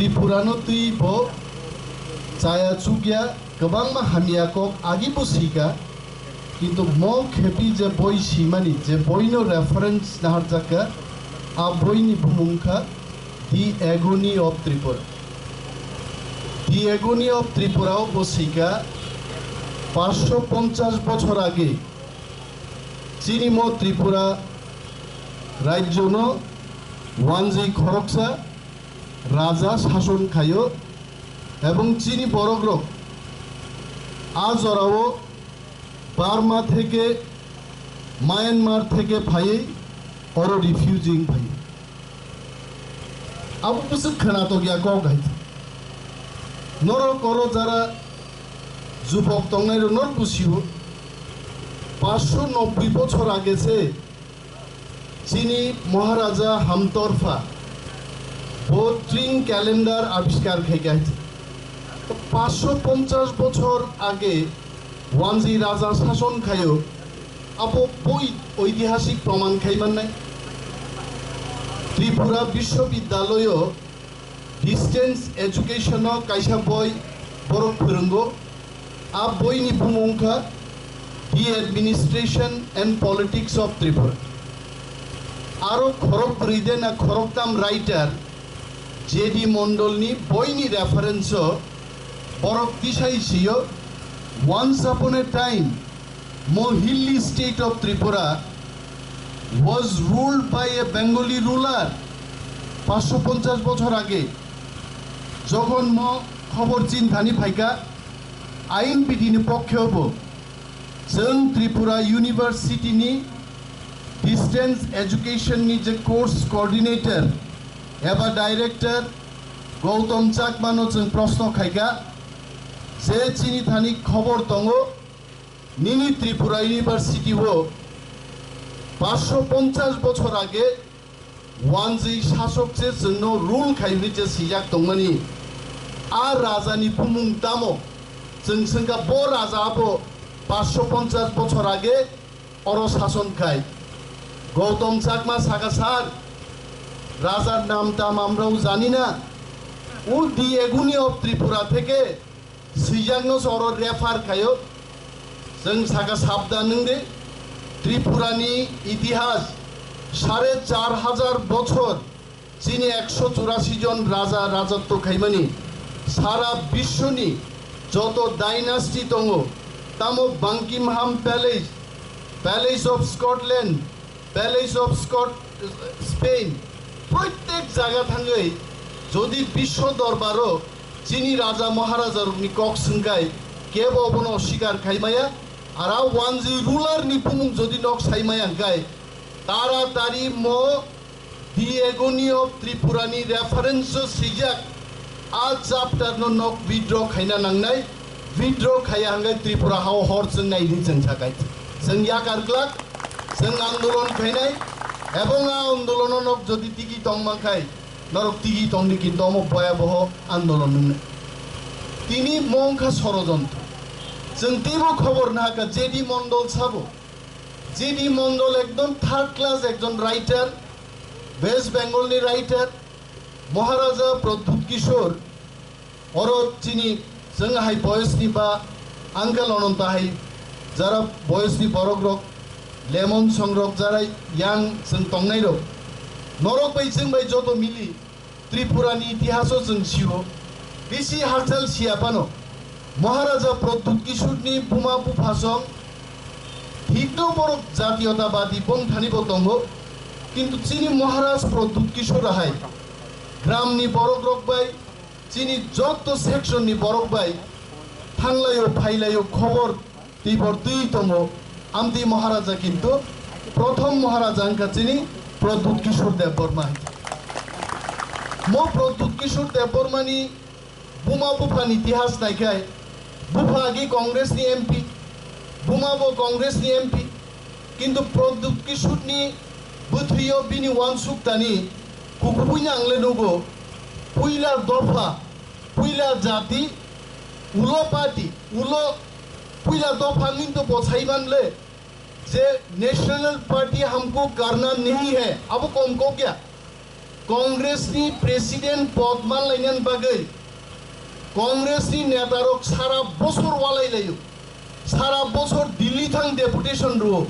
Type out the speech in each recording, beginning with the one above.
त्रिपुरानो तुई बो चाया चुगिया गोबां मा हामिया कक आगि बुसिगा किन्तु मो खेपि जे बय सिमानि जे बयनो रेफरेंस नाहार जाका आ बयनि बुमुंखा the agony of Tripura the agony of Tripura बसिगा 550 বছর আগে চিনিম ত্রিপুরা রাজ্যন ওয়ানজি খরকসা রাজা শাসন খায় এবং চিনি বড়গ্রক আজ ওরাও বার্মা থেকে মায়ানমার থেকে ভাই ওর রিফিউজিং ভাই আবু বুঝে খানাতো গিয়া ক গাইতে নর করো যারা যুবক তংনাইর নর বুঝিও 590 বছর আগে সে চিনি মহারাজা হামতরফা ও ট্রিং ক্যালেন্ডার আবিষ্কার খেয়ে গেছে 550 বছর আগে ওয়ানজি রাজা শাসন খায়ও আপো বই ঐতিহাসিক প্রমাণ খাইমান নাই ত্রিপুরা বিশ্ববিদ্যালয় ডিস্টেন্স এডুকেশন কাইসা বই বড় ফোরঙ্গ आ बयनि बुमुंखा the administration and politics of Tripura आरो खरक ब्रिदे ना खरकताम राइटर जेडी मंडलनी बयनि reference Barak दिसाइसियो once upon a time Mohilli state of Tripura was ruled by a Bengali ruler 550 বছর আগে যখন ম খবর চিন্তানি ফাইকা आईन बिधिनि पक्ष हबो जों त्रिपुरा यूनिवर्सिटी डिस्टेंस एजुकेशन नि जे कोर्स कोऑर्डिनेटर एबा डायरेक्टर गौतम चाकमानो जों प्रश्न खाइगा जे चिनि थानि खबर दङो निनि त्रिपुरा यूनिवर्सिटी हो 550 বছর আগে ওয়ানজি শাসক যে जोंनो रूल खाइनि जे सिजाक दंमोनि आ राजानि बुमुं दामो जोंसंगा बो राजाबो 550 বছর আগে অর শাসন খায় গৌতম চাকমা সাগাসার রাজার নাম টাম আমরাও জানি না ও দি এগুনি অফ ত্রিপুরা থেকে সিজাংস অর রেফার খায় जों सागा साबदान दे त्रिपुरानी इतिहास 4,500 বছর चीनी 184 जन राजा राजत्व खाइमानी सारा विश्वनी যত ডাইনাস্টি দङ তামো Buckingham Palace palace of Scotland palace of Spain প্রত্যেক জায়গা থাঙ্গै যদি বিশ্ব দরবারও চিনি রাজা মহারাজার কক সঙ্গাই কেব অবন অস্বীকার খাইমায়া আর ওয়ানজি রুলার নিপুমুং যদি নক সাইমায়া গাই তাড়াতাড়ি ম দি এগোনি অফ ত্রিপুরানি রেফারেন্স সিজাক आज चाप्टर नो नक विड्र खाइना नांगनाय विड्र खाया हांगाय त्रिपुरा हाव हर जों नायनि जों थाखाय जों याकारग्लाक जों आंदोलन खाइनाय एबं आ आंदोलन नक जदि तिगि तंमाखाय नरक तिगि तंनि किन्तु अम भयाबह आंदोलन नंगनाय तिनि मंखा षড়যন্ত্র जों तेबो खबर नाका जेडी मंडल साबो जेडी मंडल एकदम थार्ड क्लास एकजन राइटर वेस्ट बेंगलनि राइटर महाराजा प्रद्युत किशोर और चिनी जों हाय बयसनि बा आंकेल अनंत हाय जरा बयसनि बरग्रक लेमन संग्रक जरा यां जों तंनाय रक नरक बै जों बै जत मिली त्रिपुरानि इतिहास जों सियो बेसि हारचाल सियापानो महाराजा प्रद्युत किशोरनि बुमा बुफासं हिग्न बरक जातीयतावादी बंथानिबो दङ किन्तु चिनी महाराज प्रद्युत किशोर हाय ग्रामनि बरग्रक बाय चिनी जत सेक्शननि बरक बाय थांलायो फाइलायो खबर तीबर दुई दङ आमदी महाराजा किन्तु प्रथम महाराजा अंका चिनी प्रद्युत किशोर देवबर्मा म प्रद्युत किशोर देवबर्मानि बुमा बुफानि इतिहास नायखाय बुफा आगे कांग्रेसनि एमपि बुमाबो कांग्रेसनि एमपि किन्तु प्रद्युत किशोरनि बुथुयो बिनि वानसुक्तानि कुकुपुइना आंले नगो पुइला दफा पुइला जाति उलो पार्टी उलो पुइला दफा किन्तु बचाइबानले जे नेशनल पार्टी हमको करना नहीं है अब कौन को क्या कांग्रेसनि प्रेसिडेंट पद मानलायनायनि बागै कांग्रेसनि नेतारक सारा बছর वालायलायो सारा बছর दिल्ली थां डेपुटेशन रो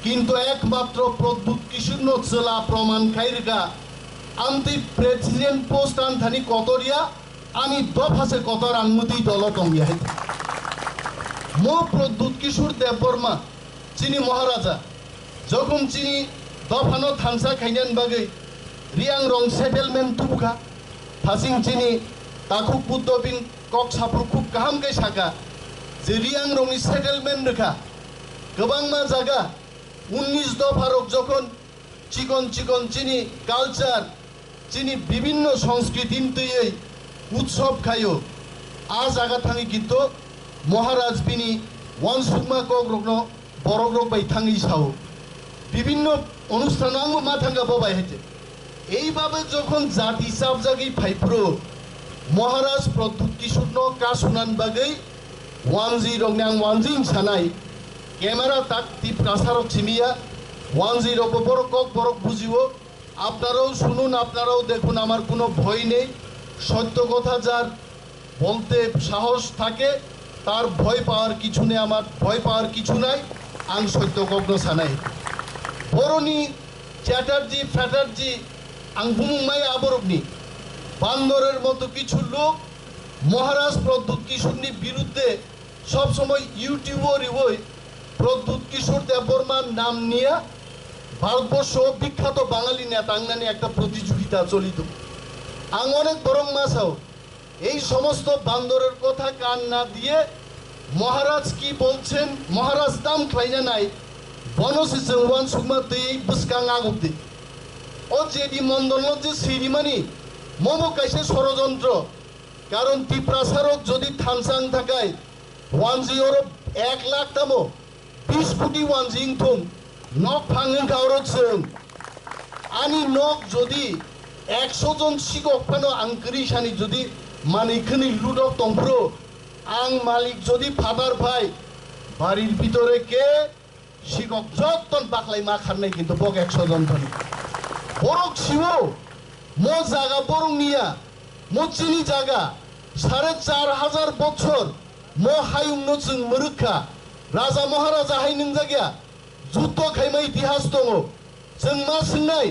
किन्तु एकमात्र प्रद्युत किशोरनो चला प्रमाण खायरगा आमति प्रेसिडेंट पोस्ट आनथानि कतरिया आमी दफासे कतर आंगुति दल दंगिया मो प्रद्युत किशोर देबबर्मा चिनी महाराजा जखम चिनी दफानो थांसा खायनायनि बागै रियां रं सेटलमेंट तुबुखा थासिं चिनी ताखुक बुद्धबिन कक सापुर खुब गाहाम गे साका जे रियां रंनि सेटलमेंट रखा गोबां मा जागा 19 दफारक जखन चिकन चिकन चिनी कालचार चिनी विभिन्न संस्कृतिनि तैयै उत्सव खायो आ जागा थाङि किन्तु महाराज बिनि वानसुकमा कक रकनो बरक रक बाय थाङि साव विभिन्न অনুষ্ঠান आंबो मा थांगा बबाय हेते এইভাবে যখন জাতি চাপ জাগি ফাইপ্রো মহারাজ প্রদ্যুৎ কিশোরনো কাশুনান বাগৈ ওয়ানজি রংনাং ওয়ানজিং সানাই ক্যামেরা তাক টিপ কাসারক ছিমিয়া ওয়ানজি রক বড় কক বড় বুঝিও আপনারাও শুনুন আপনারাও দেখুন আমার কোনো ভয় নেই সত্য কথা যার বলতে সাহস থাকে তার ভয় পাওয়ার কিছু নেই আমার ভয় পাওয়ার কিছু নাই আং সত্য কগ্ন সানাই বরনি চ্যাটার্জি ফ্যাটার্জি आं बुंबाय आबरकनि बान्दरेर मतो किछु लोक महाराज प्रद्युत किशोरनि बिरुद्धे सब समय इउटिউबर হই प्रद्युत किशोर देबबर्मार नाम निया भारतबर्ष विख्यात बाঙালি नेता आंनानि একটা প্রতিযোগিতা চলিত आं अनेक बरং मासाव এই সমস্ত বান্দরের কথা কান না দিয়ে মহারাজ কি বলছেন মহারাজ দাম খাইনা নাই বনসি জংওয়ান সুকমা তৈ বুসকাং আগবদি ও জেডি মন্ডল যে সিরিমানি মমো কাইসে ষড়যন্ত্র কারণ টিপ্রাসারক যদি থানসাং থাকায় ওয়ানজি ওর 1 লাখ তামো 20 কোটি ওয়ানজিং থুম নক ফাঙ্গেন কাউরক जों আনি নক যদি 100 জন শিকক ফানো আংকরি সানি যদি মানিখনি লুডক তংপ্রো আং মালিক যদি ফাদার ভাই বাড়ির ভিতরে কে শিকক যতন বাকলাই মা খারনাই কিন্তু বক 100 জন ধরি বরক শিও মো জায়গা বরং নিয়া মচিনি জায়গা 4500 বছর মো হায়ুংনো जों মরুখা রাজা মহারাজা হাইনং জায়গা যুদ্ধ খাইমা ইতিহাস দङ जों मा सोंनाय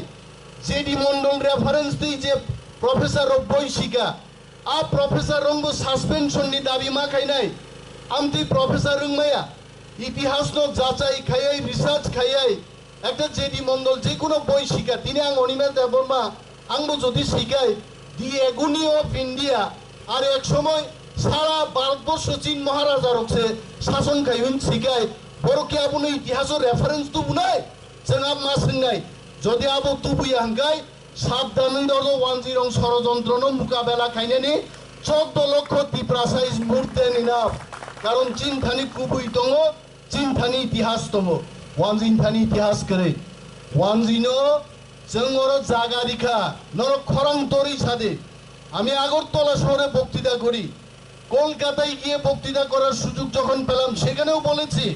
जेडि मन्डल रेफारेंस दै जे प्रफेसर अफ बयसिका आ प्रफेसर रंबो सस्पेंशननि दाबि मा खायनाय आमति प्रफेसर रंमाया इतिहास नो जाचाई खायै रिसार्च खायै একটা জেডি মন্ডল যে কোনো বই শিখা তিনি আং অনিমেষ দেববর্মা আংবো যদি শিখাই দি এগুনি অফ ইন্ডিয়া আর এক সময় সারা ভারতবর্ষ চীন মহারাজার হচ্ছে শাসন খাইহুন শিখাই বড় কি আপনি ইতিহাসের রেফারেন্স তো বুনাই जों আব মা সোंनाय যদি আবো তুবুই হাঙ্গাই সাবধানই দর ওয়ানজি রং ষড়যন্ত্রনো মোকাবেলা খাইনানি 14 লক্ষ টিপ্রাসাইজ মুহূর্তে নিনাব কারণ চীন থানি কুবুই দङ চীন থানি ইতিহাস দङ ওয়ানজিন থানি ইতিহাস করে ওয়ানজিনো जों ওর জায়গা রিখা নর খরাং তরি সাদে আমি আগরতলা শহরে বক্তৃতা করি কলকাতায় গিয়ে বক্তৃতা করার সুযোগ যখন পেলাম সেখানেও বলেছি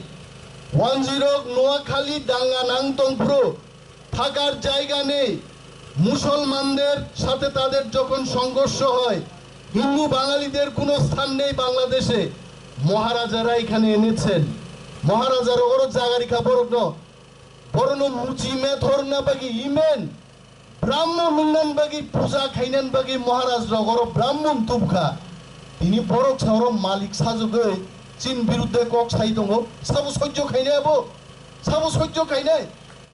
ওয়ানজিরো নোয়াখালী ডাঙ্গা নাংতংপুরো থাকার জায়গা নেই মুসলমানদের সাথে তাদের যখন সংঘর্ষ হয় হিন্দু বাঙালিদের কোনো স্থান নেই বাংলাদেশে মহারাজারা এখানে এনেছেন মহারাজার ওর জায়গা বরণ বরণ মুচি মেথর না বাকি ইমেন ব্রাহ্মণ মুন্নান বাকি পূজা খাইনান বাকি মহারাজ রগর ব্রাহ্মণ তুবখা তিনি বড় ছাওর মালিক সাজুগৈ চীন বিরুদ্ধে কক সাই দङ সাবো সহ্য খাইনাবো সাবো সহ্য খাইনাই